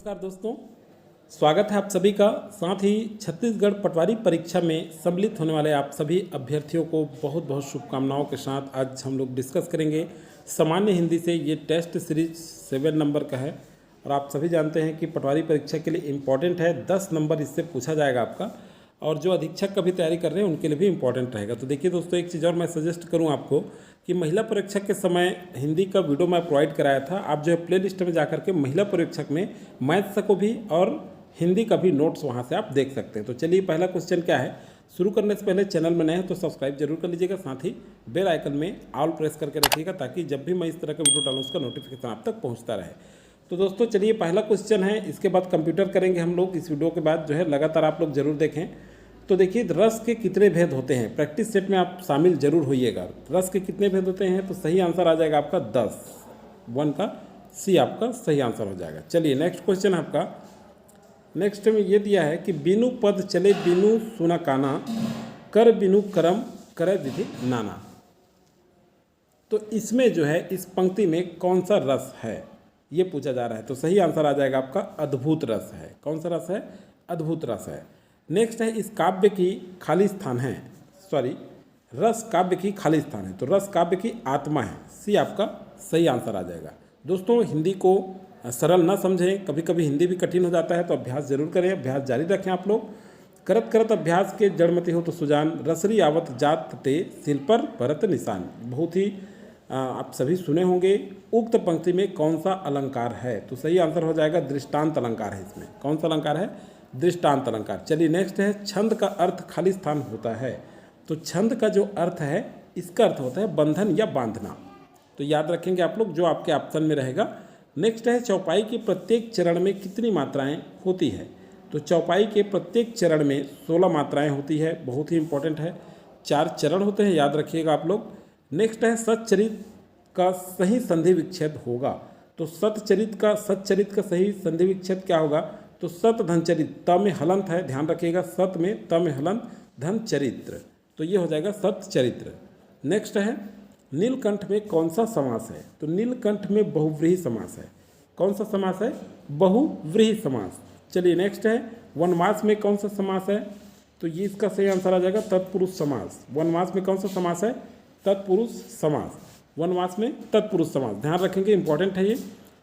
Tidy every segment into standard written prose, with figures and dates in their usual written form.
नमस्कार दोस्तों, स्वागत है आप सभी का। साथ ही छत्तीसगढ़ पटवारी परीक्षा में सम्मिलित होने वाले आप सभी अभ्यर्थियों को बहुत बहुत शुभकामनाओं के साथ आज हम लोग डिस्कस करेंगे सामान्य हिंदी से। ये टेस्ट सीरीज 7 नंबर का है और आप सभी जानते हैं कि पटवारी परीक्षा के लिए इम्पॉर्टेंट है। 10 नंबर इससे पूछा जाएगा आपका, और जो अधीक्षक का भी तैयारी कर रहे हैं उनके लिए भी इम्पॉर्टेंट रहेगा। तो देखिए दोस्तों, एक चीज़ और मैं सजेस्ट करूं आपको कि महिला परीक्षक के समय हिंदी का वीडियो मैं प्रोवाइड कराया था। आप जो है प्ले लिस्ट में जाकर के महिला परीक्षक में मैथ्स को भी और हिंदी का भी नोट्स वहां से आप देख सकते हैं। तो चलिए, पहला क्वेश्चन क्या है। शुरू करने से पहले चैनल में नए हैं तो सब्सक्राइब जरूर कर लीजिएगा, साथ ही बेल आइकन में ऑल प्रेस करके रखिएगा ताकि जब भी मैं इस तरह का वीडियो डालूँ उसका नोटिफिकेशन आप तक पहुँचता रहे। तो दोस्तों चलिए, पहला क्वेश्चन है, इसके बाद कंप्यूटर करेंगे हम लोग। इस वीडियो के बाद जो है लगातार आप लोग जरूर देखें। तो देखिए, रस के कितने भेद होते हैं, प्रैक्टिस सेट में आप शामिल जरूर होइएगा। रस के कितने भेद होते हैं, तो सही आंसर आ जाएगा आपका 10। 1 का सी आपका सही आंसर हो जाएगा। चलिए नेक्स्ट क्वेश्चन आपका। नेक्स्ट में ये दिया है कि बिनु पद चले बिनु सुना काना, कर बिनु करम करे विधि नाना। तो इसमें जो है, इस पंक्ति में कौन सा रस है ये पूछा जा रहा है। तो सही आंसर आ जाएगा आपका अद्भुत रस है। कौन सा रस है? अद्भुत रस है। नेक्स्ट है, इस काव्य की खाली स्थान है, रस काव्य की खाली स्थान है। तो रस काव्य की आत्मा है, सी आपका सही आंसर आ जाएगा। दोस्तों, हिंदी को सरल ना समझें, कभी कभी हिंदी भी कठिन हो जाता है, तो अभ्यास जरूर करें, अभ्यास जारी रखें आप लोग। करत करत अभ्यास के जड़मति हो तो सुजान, रसरी आवत जात ते सिल पर भरत निशान। बहुत ही आप सभी सुने होंगे। उक्त पंक्ति में कौन सा अलंकार है? तो सही आंसर हो जाएगा दृष्टांत अलंकार है। इसमें कौन सा अलंकार है? दृष्टांत अलंकार। चलिए नेक्स्ट है, छंद का अर्थ खाली स्थान होता है। तो छंद का जो अर्थ है, इसका अर्थ होता है बंधन या बांधना। तो याद रखेंगे आप लोग, जो आपके ऑप्शन में रहेगा। नेक्स्ट है, चौपाई के प्रत्येक चरण में कितनी मात्राएं होती है? तो चौपाई के प्रत्येक चरण में 16 मात्राएं होती है। बहुत ही इंपॉर्टेंट है। 4 चरण होते हैं, याद रखिएगा आप लोग। नेक्स्ट है, सच्चरित का सही संधि विच्छेद होगा। तो सच्चरित का सही संधि विच्छेद क्या होगा? तो सत धन चरित, त में हलंत है, ध्यान रखिएगा, सत में त में हलंत, धन चरित्र। तो ये हो जाएगा सत चरित्र। नेक्स्ट है, नीलकंठ में कौन सा समास है? तो नीलकंठ में बहुव्रीहि समास है। कौन सा समास है? बहुव्रीहि समास। चलिए नेक्स्ट है, वनमास में कौन सा समास है? तो ये इसका सही आंसर आ जाएगा तत्पुरुष समास। वनमास में कौन सा समास है? तत्पुरुष समास। वनमास में तत्पुरुष समास, ध्यान रखेंगे, इंपॉर्टेंट है ये।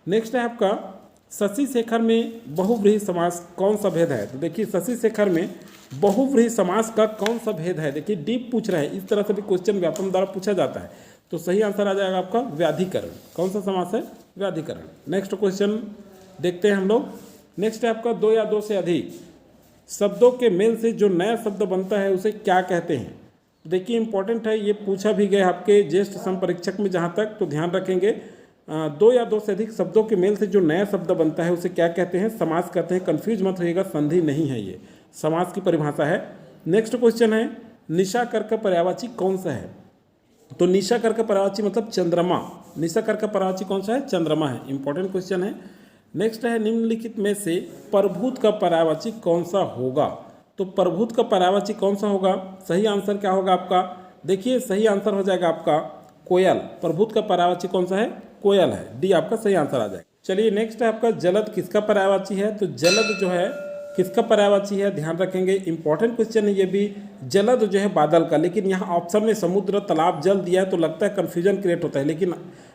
नेक्स्ट है आपका, शशि शेखर में बहुव्रीहि समास कौन सा भेद है? तो देखिए, शशि शेखर में बहुव्रीहि समास का कौन सा भेद है? देखिए, डीप पूछ रहे हैं, इस तरह से भी क्वेश्चन व्यापम द्वारा पूछा जाता है। तो सही आंसर आ जाएगा आपका व्याधिकरण। कौन सा समास है? व्याधिकरण। नेक्स्ट क्वेश्चन देखते हैं हम लोग। नेक्स्ट है आपका, 2 या 2 से अधिक शब्दों के मेल से जो नया शब्द बनता है उसे क्या कहते हैं? देखिए, इंपॉर्टेंट है, ये पूछा भी गया आपके ज्येष्ठ समपरीक्षक में जहाँ तक, तो ध्यान रखेंगे। 2 या 2 से अधिक शब्दों के मेल से जो नया शब्द बनता है उसे क्या कहते हैं? समास कहते हैं। कंफ्यूज मत होइएगा, संधि नहीं है, ये समास की परिभाषा है। नेक्स्ट क्वेश्चन है, निशाकर का पर्यायवाची कौन सा है? तो निशाकर का पर्यायवाची मतलब चंद्रमा। निशाकर का पर्यायवाची कौन सा है? चंद्रमा है। इंपॉर्टेंट क्वेश्चन है। नेक्स्ट है, निम्नलिखित में से प्रभूत का पर्यायवाची कौन सा होगा? तो प्रभूत का पर्यायवाची कौन सा होगा? सही आंसर क्या होगा आपका? देखिए, सही आंसर हो जाएगा आपका कोयल। प्रभूत का पर्यायवाची कौन सा है? कोयल है। डी आपका सही आंसर आ जाएगा। चलिए नेक्स्ट है आपका, जलद किसका पर्यायवाची है? तो जलद जो है किसका पर्यायवाची है? ध्यान रखेंगे, इंपॉर्टेंट क्वेश्चन है ये भी। जलद जो है बादल का, लेकिन यहाँ ऑप्शन में समुद्र, तालाब, जल दिया है तो लगता है कन्फ्यूजन क्रिएट होता है, लेकिन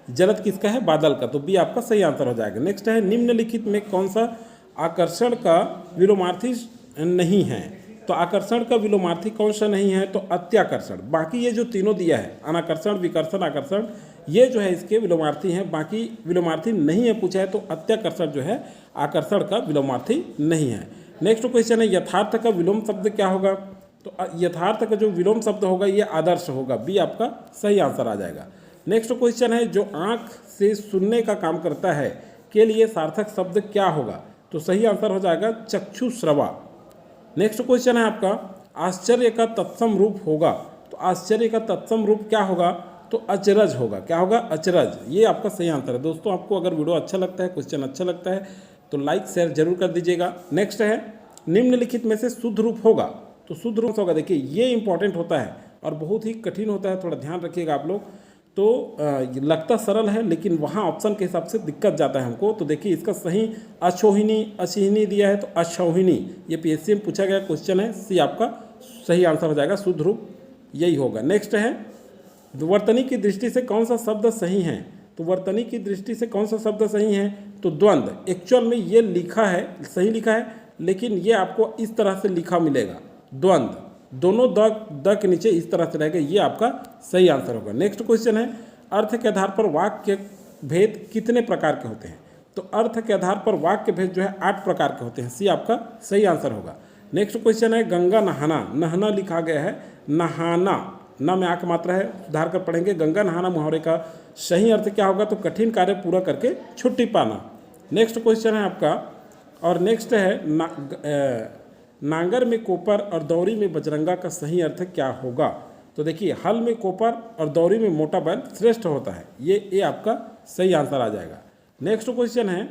जलद किसका है? बादल का। तो बी आपका सही आंसर हो जाएगा। नेक्स्ट है, निम्नलिखित में कौन सा आकर्षण का विलोमार्थी नहीं है? तो आकर्षण का विलोमार्थी कौन सा नहीं है? तो अत्याकर्षण। बाकी ये जो तीनों दिया है, अनाकर्षण, विकर्षण, आकर्षण, ये जो है इसके विलोमार्थी हैं। बाकी विलोमार्थी नहीं है पूछा है, तो अत्याकर्षण जो है आकर्षण का विलोमार्थी नहीं है। नेक्स्ट क्वेश्चन है, यथार्थ का विलोम शब्द क्या होगा? तो यथार्थ का जो विलोम शब्द होगा ये आदर्श होगा। बी आपका सही आंसर आ जाएगा। नेक्स्ट क्वेश्चन है, जो आँख से सुनने का काम करता है के लिए सार्थक शब्द क्या होगा? तो सही आंसर हो जाएगा चक्षुश्रवा। नेक्स्ट क्वेश्चन है आपका, आश्चर्य का तत्सम रूप होगा। तो आश्चर्य का तत्सम रूप क्या होगा? तो अचरज होगा। क्या होगा? अचरज। ये आपका सही आंसर है। दोस्तों, आपको अगर वीडियो अच्छा लगता है, क्वेश्चन अच्छा लगता है तो लाइक शेयर जरूर कर दीजिएगा। नेक्स्ट है, निम्नलिखित में से शुद्ध रूप होगा। तो शुद्ध रूप होगा, देखिए ये इंपॉर्टेंट होता है और बहुत ही कठिन होता है, थोड़ा ध्यान रखिएगा आप लोग। तो लगता सरल है लेकिन वहाँ ऑप्शन के हिसाब से दिक्कत जाता है हमको। तो देखिए इसका सही अछोहिनी अछिहिनी दिया है तो अछौहिनी, ये पीएससी में पूछा गया क्वेश्चन है, सी आपका सही आंसर हो जाएगा, शुद्ध रूप यही होगा। नेक्स्ट है वर्तनी की दृष्टि से कौन सा शब्द सही है, तो वर्तनी की दृष्टि से कौन सा शब्द सही है, तो द्वंद्व। एक्चुअल में ये लिखा है, सही लिखा है, लेकिन ये आपको इस तरह से लिखा मिलेगा, द्वंद्व, दोनों द के नीचे इस तरह से रहेगा, ये आपका सही आंसर होगा। नेक्स्ट क्वेश्चन है अर्थ के आधार पर वाक्य भेद कितने प्रकार के होते हैं, तो अर्थ के आधार पर वाक्य भेद जो है 8 प्रकार के होते हैं, सी आपका सही आंसर होगा। नेक्स्ट क्वेश्चन है गंगा नहाना, नहाना लिखा गया है नहाना, ना में आक मात्रा है, सुधार कर पढ़ेंगे। गंगा नहाना मुहावरे का सही अर्थ क्या होगा, तो कठिन कार्य पूरा करके छुट्टी पाना। नेक्स्ट क्वेश्चन है आपका, और नेक्स्ट है नांगर में कोपर और दौरी में बजरंगा का सही अर्थ क्या होगा, तो देखिए हल में कोपर और दौरी में मोटा बैल श्रेष्ठ होता है, ये आपका सही आंसर आ जाएगा। नेक्स्ट क्वेश्चन है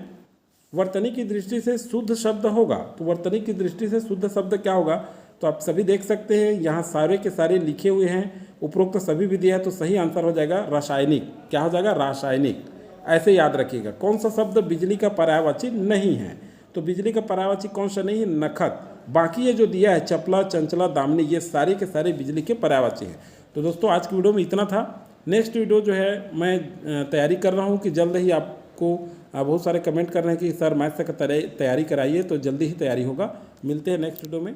वर्तनी की दृष्टि से शुद्ध शब्द होगा, तो वर्तनी की दृष्टि से शुद्ध शब्द क्या होगा, तो आप सभी देख सकते हैं यहाँ सारे के सारे लिखे हुए हैं, उपरोक्त सभी भी दिया है, तो सही आंसर हो जाएगा रासायनिक। क्या हो जाएगा, रासायनिक। ऐसे याद रखिएगा। कौन सा शब्द बिजली का पर्यायवाची नहीं है, तो बिजली का पर्यायवाची कौन सा नहीं है, नखत। बाकी ये जो दिया है चपला, चंचला, दामनी, ये सारे के सारे बिजली के पर्यायवाची हैं। तो दोस्तों आज की वीडियो में इतना था। नेक्स्ट वीडियो जो है मैं तैयारी कर रहा हूँ कि जल्द ही आपको बहुत सारे कमेंट कर रहे हैं कि सर मैथ से तैयारी कराइए, तो जल्दी ही तैयारी होगा। मिलते हैं नेक्स्ट वीडियो में।